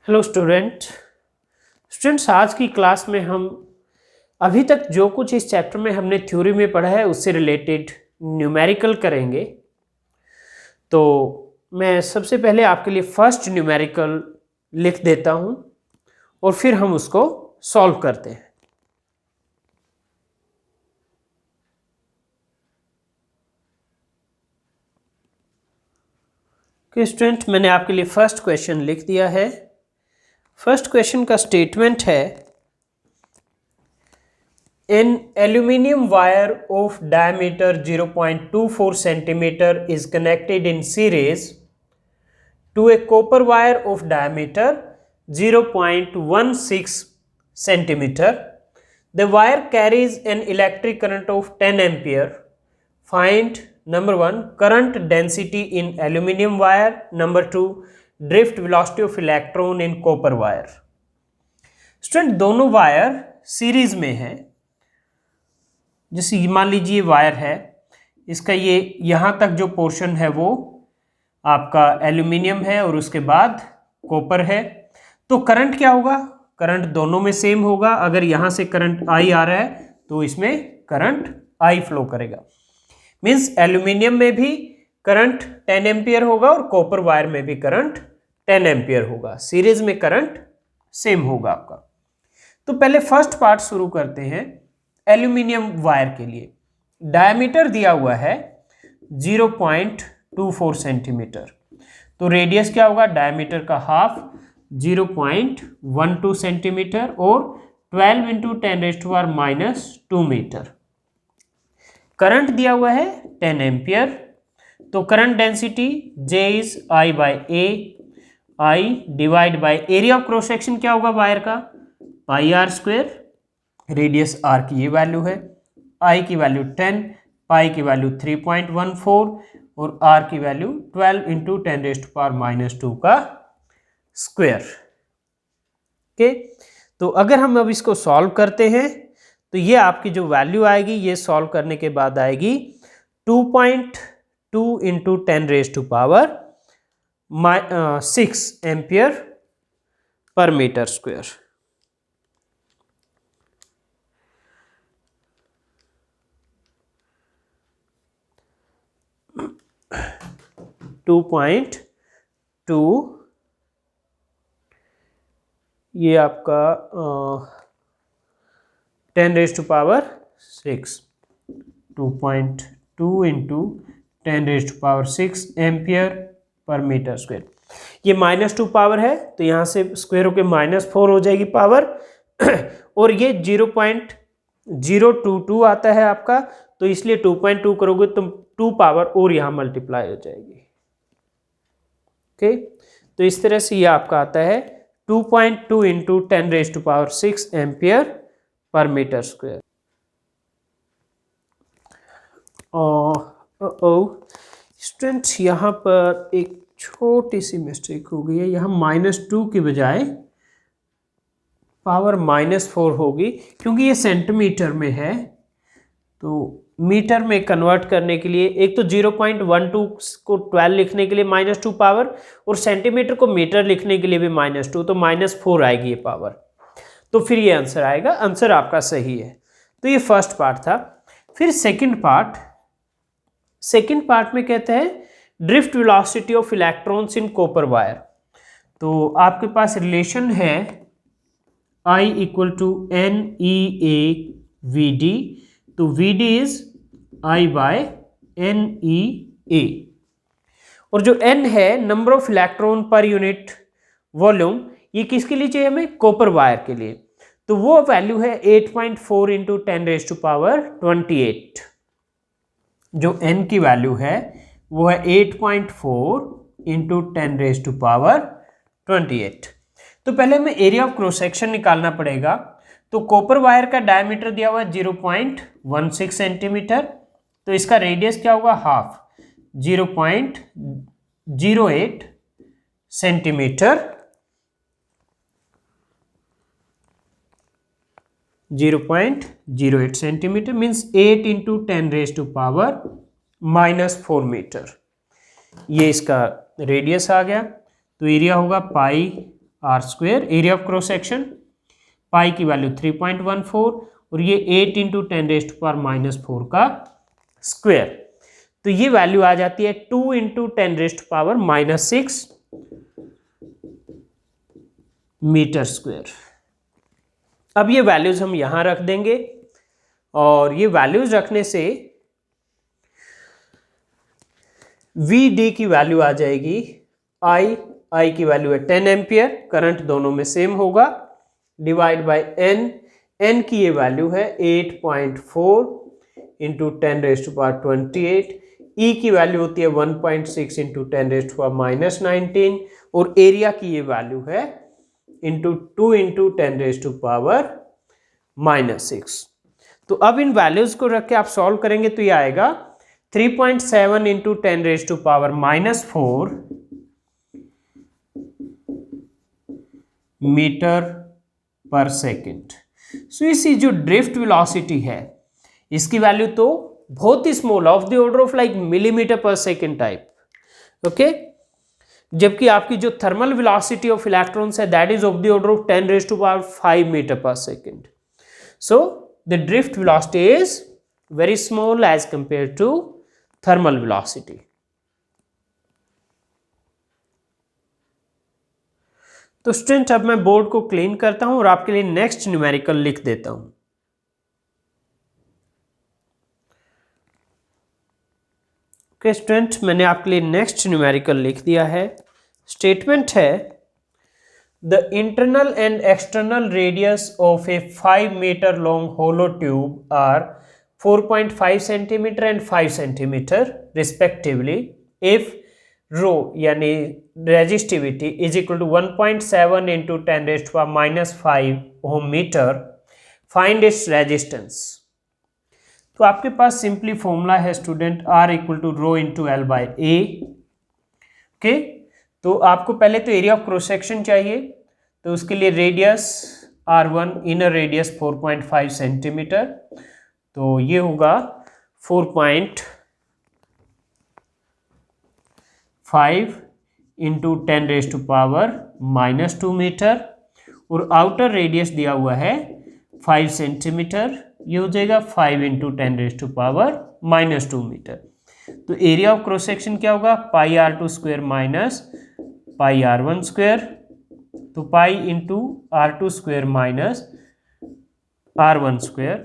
Hello students, आज की class में हम अभी तक जो कुछ इस चैप्टर में हमने थ्योरी में पढ़ा है उससे रिलेटेड न्यूमेरिकल करेंगे। तो मैं सबसे पहले आपके लिए फर्स्ट न्यूमेरिकल लिख देता हूं और फिर हम उसको सॉल्व करते हैं। स्टूडेंट, मैंने आपके लिए फर्स्ट क्वेश्चन लिख दिया है। फर्स्ट क्वेश्चन का स्टेटमेंट है, an aluminium wire of diameter 0.24 centimeter is connected in series to a copper wire of diameter 0.16 centimeter. The wire carries an electric current of 10 ampere. Find number 1 current density in aluminium wire, number 2 drift velocity of electron in copper wire. Student, दोनों wire series में है। जैसे मान लीजिए wire है, इसका ये यहाँ तक जो पोर्शन है वो आपका एल्यूमिनियम है और उसके बाद कॉपर है। तो करंट क्या होगा? करंट दोनों में सेम होगा। अगर यहाँ से करंट आई आ रहा है तो इसमें करंट आई फ्लो करेगा। मीन्स एल्यूमिनियम में भी करंट 10 एम्पियर होगा और कॉपर वायर में भी करंट 10 एम्पियर होगा। सीरीज में करंट सेम होगा आपका। तो पहले फर्स्ट पार्ट शुरू करते हैं। एल्यूमिनियम वायर के लिए डायमीटर दिया हुआ है 0.24 सेंटीमीटर। तो रेडियस क्या होगा? डायमीटर का हाफ 0.12 सेंटीमीटर और 12 इंटू 10⁻⁻² मीटर। करंट दिया हुआ है 10 एम्पियर। तो current density J is I by A, I divide by area of cross section क्या होगा वायर का? पाई आर स्क्वेयर। रेडियस r की ये वैल्यू है, I की वैल्यू 10, पाई की वैल्यू 3.14 और r की वैल्यू 12 इंटू 10⁻⁻² का स्क्वेयर। ओके, तो अगर हम अब इसको सॉल्व करते हैं तो ये आपकी जो वैल्यू आएगी, ये सॉल्व करने के बाद आएगी 2.2 into 10⁻6 ampere per metre square. ये आपका 10⁻6, 2.2 into 10⁻6 ampere per metre square. ये -2 पावर है तो यहाँ से स्क्वेयर होके -4 हो जाएगी पावर और ये 0.022 आता है आपका, तो इसलिए 2.2 करोगे तो 2 पावर और यहाँ मल्टीप्लाई हो जाएगी। ओके, तो इस तरह से ये आपका आता है 2.2 into 10⁻6 ampere per metre square. Students, यहाँ पर एक छोटी सी मिस्टेक हो गई है। यहाँ -2 की बजाय पावर -4 होगी, क्योंकि ये सेंटीमीटर में है। तो मीटर में कन्वर्ट करने के लिए एक तो 0.12 को 12 लिखने के लिए -2 पावर और सेंटीमीटर को मीटर लिखने के लिए भी -2, तो -4 आएगी ये पावर। तो फिर ये आंसर आएगा। आंसर आपका सही है। तो ये फर्स्ट पार्ट था। फिर सेकंड पार्ट में कहते हैं drift velocity of electrons in copper wire. तो आपके पास रिलेशन है I इक्वल टू NEA/VD। तो VD is I by NEA और जो N है number of electron per unit volume, ये किसके लिए चाहिए हमें? कॉपर वायर के लिए। तो वो वैल्यू है 8.4 इंटू 10⁻28। जो N की वैल्यू है वो है 8.4 इंटू 10⁻28। तो पहले हमें एरिया ऑफ क्रॉस सेक्शन निकालना पड़ेगा। तो कॉपर वायर का डायमीटर दिया हुआ है 0.16 सेंटीमीटर। तो इसका रेडियस क्या होगा? Half 0.08 centimetre. 0.08 centimetre means 8 into 10⁻⁻4 metre. ये इसका रेडियस आ गया। तो एरिया होगा pi R square, area of cross section, pi की वैल्यू 3.14 और ये 8 इंटू 10⁻⁻⁴ का स्क्वेयर। तो ये वैल्यू आ जाती है 2 इंटू 10⁻⁻�6 मीटर स्क्वेयर। अब ये वैल्यूज हम यहां रख देंगे और ये वैल्यूज रखने से वी डी की वैल्यू आ जाएगी, आई की वैल्यू है 10 एम्पियर, करंट दोनों में सेम होगा, डिवाइड बाय एन की ये वैल्यू है 8.4 इंटू 10⁻28, ई की वैल्यू होती है 1.6 इंटू 10⁻⁻19 और एरिया की ये वैल्यू है 2 इंटू 10⁻⁻6। तो अब इन वैल्यूज को रख के आप सॉल्व करेंगे तो ये आएगा 3.7 into 10⁻⁻4 metre per second. So इसी जो ड्रिफ्ट वेलोसिटी है इसकी वैल्यू तो बहुत ही small, of the order of like millimetre per second type, okay. जबकि आपकी जो थर्मल वेलोसिटी ऑफ इलेक्ट्रॉन्स है that is of the order of 10⁻5 metre per second. So the drift velocity is very small as compare to thermal velocity. तो student अब मैं board को clean करता हूं और आपके लिए नेक्स्ट न्यूमेरिकल लिख देता हूं। ओके स्टूडेंट, मैंने आपके लिए नेक्स्ट न्यूमेरिकल लिख दिया है। स्टेटमेंट है the internal and external radius of a 5 metre long hollow tube are 4.5 centimetre and 5 centimetre respectively if rho यानी resistivity is equal to 1.7 into 10⁻⁻5 ohm metre, find its resistance. तो आपके पास simply formula है student R equal to rho into L by A. Okay, तो आपको पहले तो area of cross section चाहिए, तो उसके लिए radius R1, inner radius 4.5 centimetre, तो ये होगा 4.5 इंटू 10⁻⁻2 मीटर और आउटर रेडियस दिया हुआ है 5 सेंटीमीटर, ये हो जाएगा 5 इंटू 10⁻⁻2 मीटर। तो एरिया ऑफ क्रॉस सेक्शन क्या होगा, pi R2 square minus pi R1 square, तो pi into R2 square minus R1 square,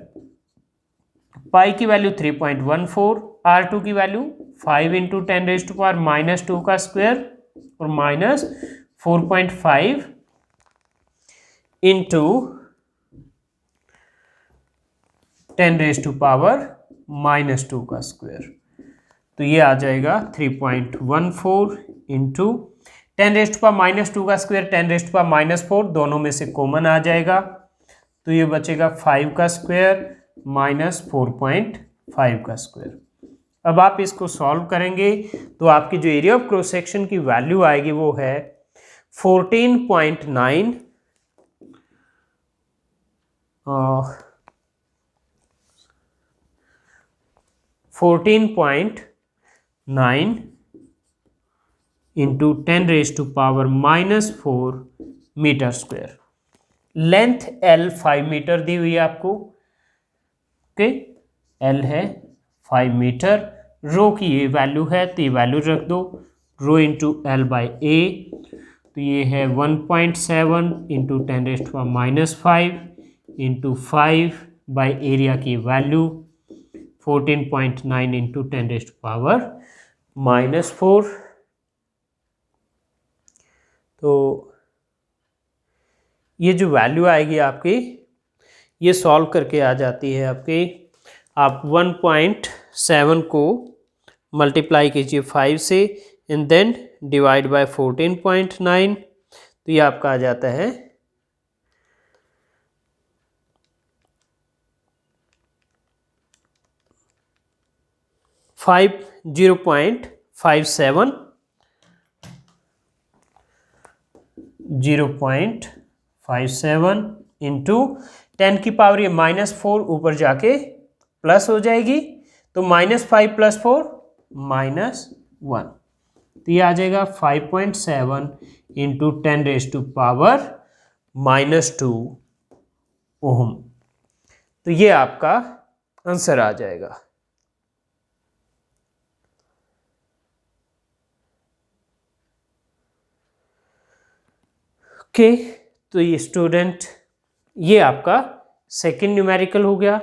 pi की वैल्यू 3.14, R2 की वैल्यू 5 इंटू 10⁻⁻2 का स्क्वायर और माइनस 4.5 इंटू 10⁻⁻2 का स्क्वायर, तो ये आ जाएगा 3.14 इंटू 10⁻⁻2 का स्क्वायर, 10⁻⁻4 दोनों में से कॉमन आ जाएगा, तो ये बचेगा 5 का स्क्वायर माइनस 4.5 का स्क्वायर। अब आप इसको सॉल्व करेंगे तो आपकी जो एरिया ऑफ क्रॉस सेक्शन की वैल्यू आएगी वो है 14.9 into 10⁻⁻4 metre square. Length L 5 metre दी हुई है आपको, ओके, L है 5 मीटर, रो की ये वैल्यू है तो ये वैल्यू रख दो, रो इंटू एल बाई ए, तो ये है 1.7 इंटू 10⁻⁻5 इंटू 5 बाई एरिया की वैल्यू 14.9 इंटू 10⁻⁻4। तो ये जो वैल्यू आएगी आपकी, ये सॉल्व करके आ जाती है आपकी, आप 1.7 को मल्टीप्लाई कीजिए 5 से एंड देन डिवाइड बाय 14.9, तो ये आपका आ जाता है 0.57 इंटू 10 की पावर ये -4 ऊपर जाके प्लस हो जाएगी, तो -5 + 4 -1, तो ये आ जाएगा 5.7 इंटू 10⁻⁻² ओम। तो ये आपका आंसर आ जाएगा। ओके, तो ये स्टूडेंट, ये आपका सेकंड न्यूमेरिकल हो गया।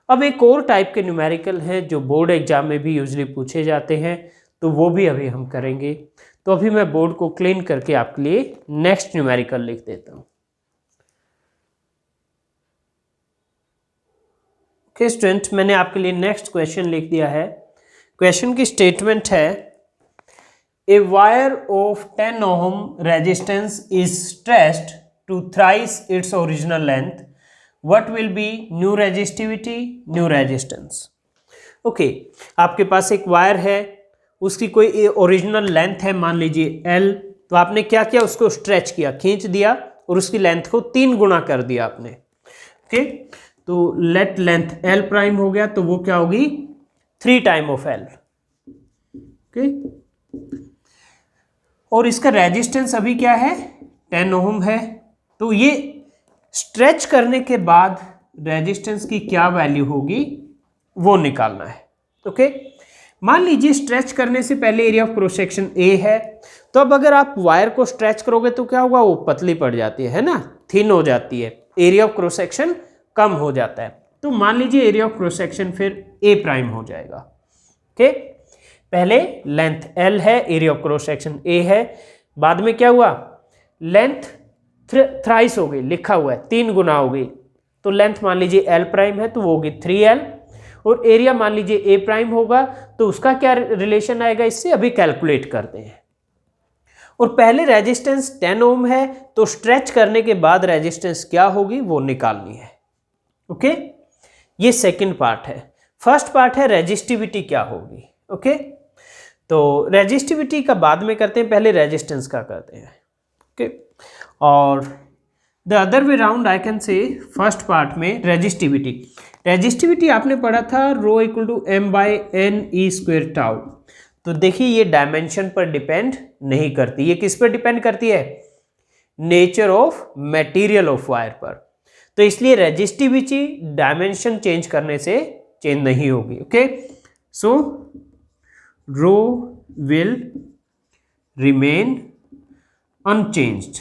अब एक और टाइप के न्यूमेरिकल हैं जो बोर्ड एग्जाम में भी यूजली पूछे जाते हैं, तो वो भी अभी हम करेंगे। तो अभी मैं बोर्ड को क्लीन करके आपके लिए नेक्स्ट न्यूमेरिकल लिख देता हूँ। ओके स्टूडेंट, मैंने आपके लिए नेक्स्ट क्वेश्चन लिख दिया है। क्वेश्चन की स्टेटमेंट है, a wire of 10 ohm resistance is stretched to thrice its original length, what will be new resistivity, new resistance. Okay, आपके पास एक वायर है, उसकी कोई ओरिजिनल लेंथ है, मान लीजिए L। तो आपने क्या किया, उसको स्ट्रेच किया, खींच दिया और उसकी लेंथ को 3 गुना कर दिया आपने। ओके, तो लेट लेंथ L प्राइम हो गया, तो वो क्या होगी 3 टाइम ऑफ L। ओके, और इसका रेजिस्टेंस अभी क्या है 10 ओम है। तो ये स्ट्रेच करने के बाद रेजिस्टेंस की क्या वैल्यू होगी वो निकालना है। ओके, मान लीजिए स्ट्रेच करने से पहले area of cross section A है, तो अब अगर आप वायर को स्ट्रेच करोगे तो क्या होगा, वो पतली पड़ जाती है ना, थिन हो जाती है, एरिया ऑफ क्रॉस सेक्शन कम हो जाता है। तो मान लीजिए एरिया ऑफ क्रॉस सेक्शन फिर A प्राइम हो जाएगा। ओके, पहले लेंथ L है, area of cross section A है, बाद में क्या हुआ, लेंथ थ्राइस हो गई, लिखा हुआ है 3 गुना हो गई, तो लेंथ मान लीजिए L प्राइम है तो वो होगी 3L, और एरिया मान लीजिए A प्राइम होगा, तो उसका क्या रिलेशन आएगा इससे, अभी कैलकुलेट करते हैं। और पहले रेजिस्टेंस 10 ओम है, तो स्ट्रेच करने के बाद रेजिस्टेंस क्या होगी वो निकालनी है। ओके, ये सेकंड पार्ट है। फर्स्ट पार्ट है रेजिस्टिविटी क्या होगी। ओके, तो रेजिस्टिविटी का बाद में करते हैं, पहले रेजिस्टेंस का करते हैं। ओके, और the other way round I can say, first part में रेजिस्टिविटी आपने पढ़ा था rho equal to m/n² tau. तो देखिए ये डायमेंशन पर डिपेंड नहीं करती, ये किस पर डिपेंड करती है, nature of material of wire पर। तो इसलिए रेजिस्टिविटी डायमेंशन चेंज करने से चेंज नहीं होगी। Okay, so rho will remain unchanged.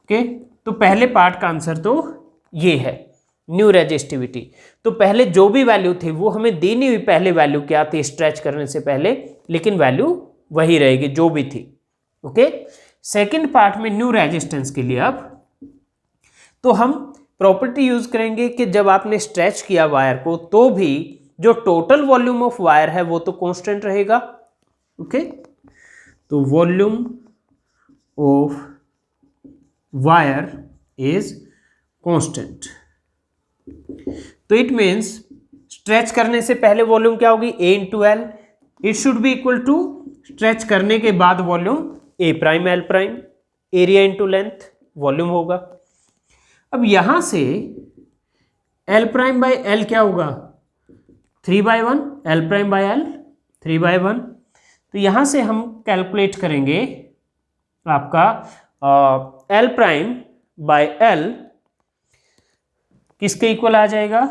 Okay, तो पहले पार्ट का आंसर तो ये है न्यू रेजिस्टिविटी। तो पहले जो भी वैल्यू थी वो हमें दी नहीं हुई, पहले वैल्यू क्या थी स्ट्रेच करने से पहले, लेकिन वैल्यू वही रहेगी जो भी थी। ओके, सेकंड पार्ट में न्यू रेजिस्टेंस के लिए अब तो हम प्रॉपर्टी यूज करेंगे कि जब आपने स्ट्रेच किया वायर को तो भी जो टोटल वॉल्यूम ऑफ वायर है वो तो कांस्टेंट रहेगा। ओके, तो volume of wire is constant. तो इट मीन्स स्ट्रेच करने से पहले वॉल्यूम क्या होगी A into L, it should be equal to stretch करने के बाद volume A prime L prime, area into length volume होगा। अब यहां से L प्राइम बाई L क्या होगा 3/1, L प्राइम बाई L 3/1। तो यहां से हम कैलकुलेट करेंगे आपका L प्राइम बाई L किसके इक्वल आ जाएगा,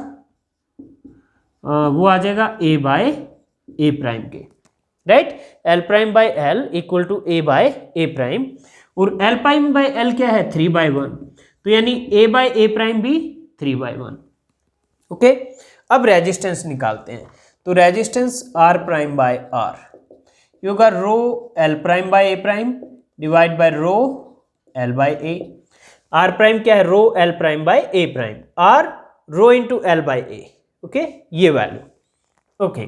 वो आ जाएगा A बाय A प्राइम के, right. L prime by L equal to A by A prime, और L प्राइम बाई L क्या है 3/1, तो यानी A बाय A प्राइम भी 3/1। ओके, अब रेजिस्टेंस निकालते हैं। तो resistance R prime by R ये होगा rho L prime by A prime divide by rho L by A। R prime क्या है rho L prime by A prime, R rho into L by A। Okay, ये value. Okay,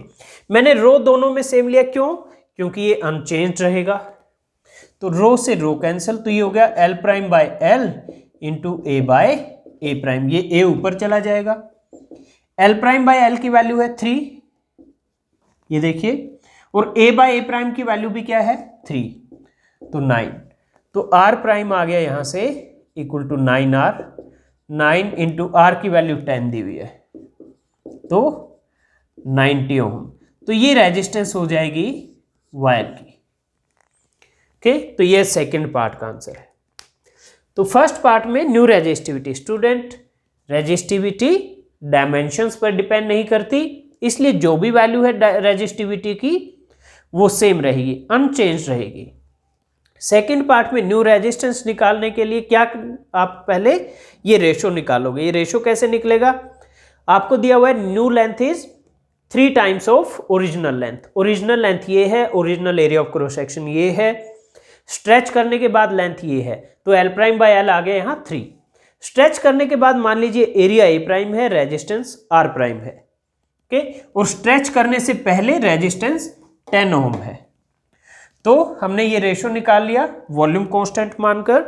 मैंने rho दोनों में same लिया, क्यों, क्योंकि ये अनचेंज्ड रहेगा। तो रो से रो कैंसिल, तो ये हो गया L prime by L into A by A prime, ये A ऊपर चला जाएगा। L प्राइम बाय L की वैल्यू है 3, ये देखिए, और A बाय A प्राइम की वैल्यू भी क्या है 3, तो 9। तो R प्राइम आ गया यहां से equal to 9R, 9 into R की वैल्यू 10 दी हुई है, तो 90 ओम। तो ये रेजिस्टेंस हो जाएगी वायर की। ओके, तो ये सेकंड पार्ट का आंसर है। तो फर्स्ट पार्ट में new resistivity, student resistivity dimensions पर डिपेंड नहीं करती, इसलिए जो भी वैल्यू है रेजिस्टिविटी की वो सेम रहेगी, अनचेंज रहेगी। सेकंड पार्ट में न्यू रेजिस्टेंस निकालने के लिए क्या आप पहले ये रेशो निकालोगे। ये रेशो कैसे निकलेगा, आपको दिया हुआ है new length is 3 times of original length. Original length ये है, original area of cross section ये है, स्ट्रेच करने के बाद लेंथ ये है, तो एल प्राइम बाय एल आ गया यहाँ 3। स्ट्रेच करने के बाद मान लीजिए एरिया ए प्राइम है, रेजिस्टेंस आर प्राइम है, ओके, और स्ट्रेच करने से पहले रेजिस्टेंस 10 ओम है। तो हमने ये रेशो निकाल लिया वॉल्यूम कांस्टेंट मानकर,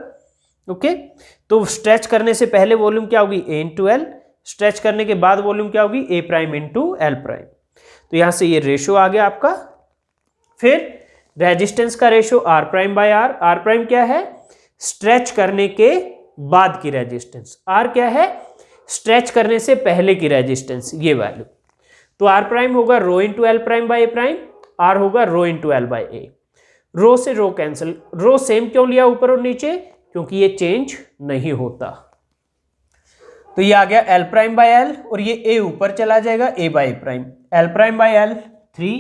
ओके। तो स्ट्रेच करने से पहले वॉल्यूम क्या होगी, ए इंटू एल, स्ट्रेच करने के बाद वॉल्यूम क्या होगी, ए प्राइम इंटू एल प्राइम। तो यहां से ये रेशो आ गया आपका। फिर रेजिस्टेंस का ratio R prime by R, R prime क्या है, स्ट्रेच करने के बाद की रेजिस्टेंस, आर क्या है, स्ट्रेच करने से पहले की रेजिस्टेंस, ये वैल्यू। तो आर प्राइम होगा rho into L prime by A prime, R होगा rho into L by A. Rho से रो कैंसिल, रो सेम क्यों लिया ऊपर और नीचे, क्योंकि ये चेंज नहीं होता। तो ये आ गया एल प्राइम बाय एल, और ये ए ऊपर चला जाएगा A by A prime, L prime by L 3,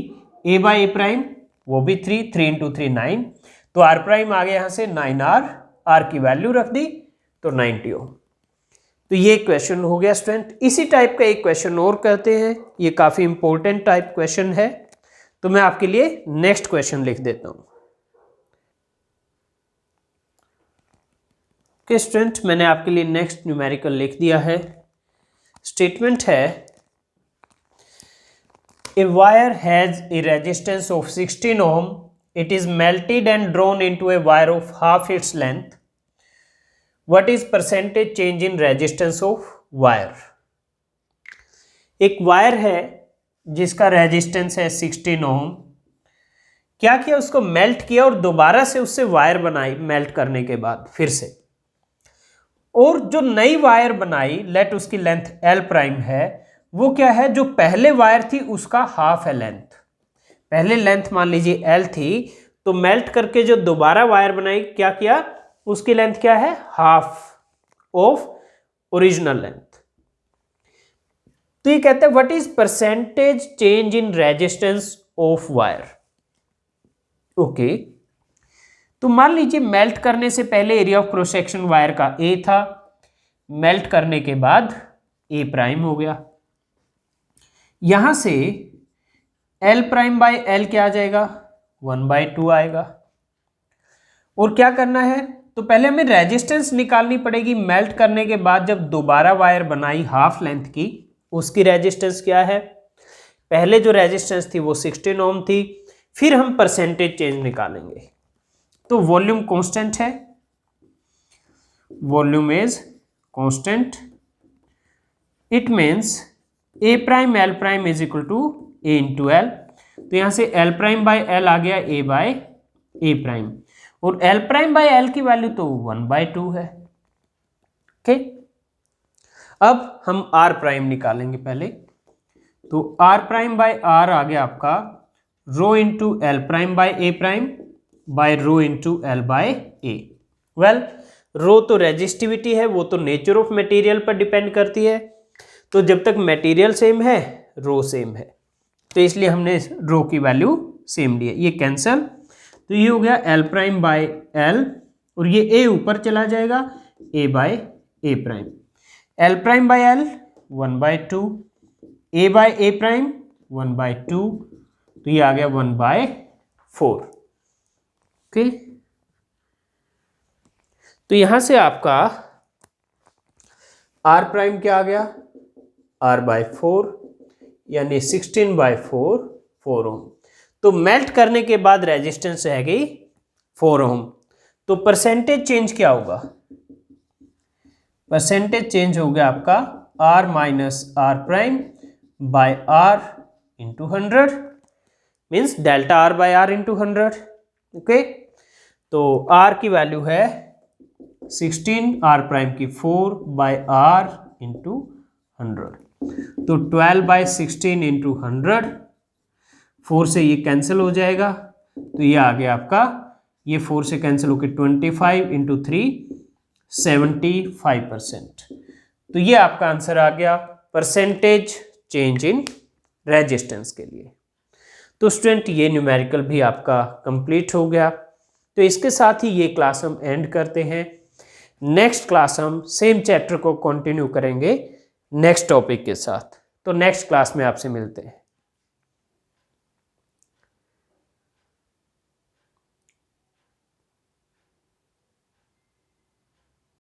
A by A prime वो भी 3, 3 इंटू 3 9, तो आर प्राइम आ गया यहां से 9R, आर की वैल्यू रख दी तो 90 ओम। तो ये क्वेश्चन हो गया स्टूडेंट। इसी टाइप का एक क्वेश्चन और करते हैं, ये काफी इंपॉर्टेंट टाइप क्वेश्चन है, तो मैं आपके लिए नेक्स्ट क्वेश्चन लिख देता हूं। ओके स्टूडेंट, मैंने आपके लिए नेक्स्ट न्यूमेरिकल लिख दिया है। स्टेटमेंट है A wire has a resistance of 16 ohm. It is melted and drawn into a wire of half its length. What is percentage change in resistance of wire? एक wire है जिसका resistance है 16 ओम। क्या किया, उसको मेल्ट किया और दोबारा से उससे वायर बनाई मेल्ट करने के बाद फिर से, और जो नई वायर बनाई, लेट उसकी लेंथ एल प्राइम है, वो क्या है, जो पहले वायर थी उसका हाफ है लेंथ। पहले लेंथ मान लीजिए एल थी, तो मेल्ट करके जो दोबारा वायर बनाई, क्या किया, उसकी लेंथ क्या है, हाफ ऑफ ओरिजिनल लेंथ। तो ये कहते हैं what is percentage change in resistance of wire. Okay, तो मान लीजिए मेल्ट करने से पहले area of cross section wire का ए था, मेल्ट करने के बाद ए प्राइम हो गया। यहां से एल प्राइम बाय एल क्या आ जाएगा, 1/2 आएगा। और क्या करना है, तो पहले हमें रेजिस्टेंस निकालनी पड़ेगी। मेल्ट करने के बाद जब दोबारा वायर बनाई हाफ लेंथ की, उसकी रेजिस्टेंस क्या है, पहले जो रेजिस्टेंस थी वो 16 ओम थी। फिर हम परसेंटेज चेंज निकालेंगे। तो वॉल्यूम कांस्टेंट है, volume is constant, it means A prime L prime is equal to A into L. तो यहां से एल प्राइम बाय एल आ गया ए बाय ए प्राइम, और एल प्राइम बाय एल की वैल्यू तो 1/2 है। ओके, अब हम आर प्राइम निकालेंगे पहले। तो आर प्राइम बाय आर आ गया आपका rho into L prime by A prime by rho into L by A. Well, rho तो रेजिस्टिविटी है, वो तो नेचर ऑफ मटेरियल पर डिपेंड करती है, तो जब तक मटेरियल सेम है रो सेम है, तो इसलिए हमने रो की वैल्यू सेम ली है। ये कैंसल, तो ये हो गया एल प्राइम बाय एल, और ये ए ऊपर चला जाएगा A by A prime. L prime by L 1/2, A by A prime 1/2, तो ये आ गया 1/4। ओके, तो यहां से आपका आर प्राइम क्या आ गया, R/4, यानी 16/4 4 ओम। तो मेल्ट करने के बाद रेजिस्टेंस रह गई 4 ओम। तो परसेंटेज चेंज क्या होगा, परसेंटेज चेंज हो गया आपका R minus R prime by R into 100, means delta R by R into 100। Okay, तो R की वैल्यू है 16, R प्राइम की 4 बाय R इंटू 100, तो 12/16 इंटू 100, 4 से ये कैंसिल हो जाएगा, तो ये आ गया आपका ये 4 से कैंसिल होकर 25 इंटू 3 75%। तो ये आपका आंसर आ गया परसेंटेज चेंज इन रेजिस्टेंस के लिए। तो स्टूडेंट ये न्यूमेरिकल भी आपका कंप्लीट हो गया। तो इसके साथ ही ये क्लास हम एंड करते हैं। नेक्स्ट क्लास हम सेम चैप्टर को कंटिन्यू करेंगे नेक्स्ट टॉपिक के साथ। तो नेक्स्ट क्लास में आपसे मिलते हैं।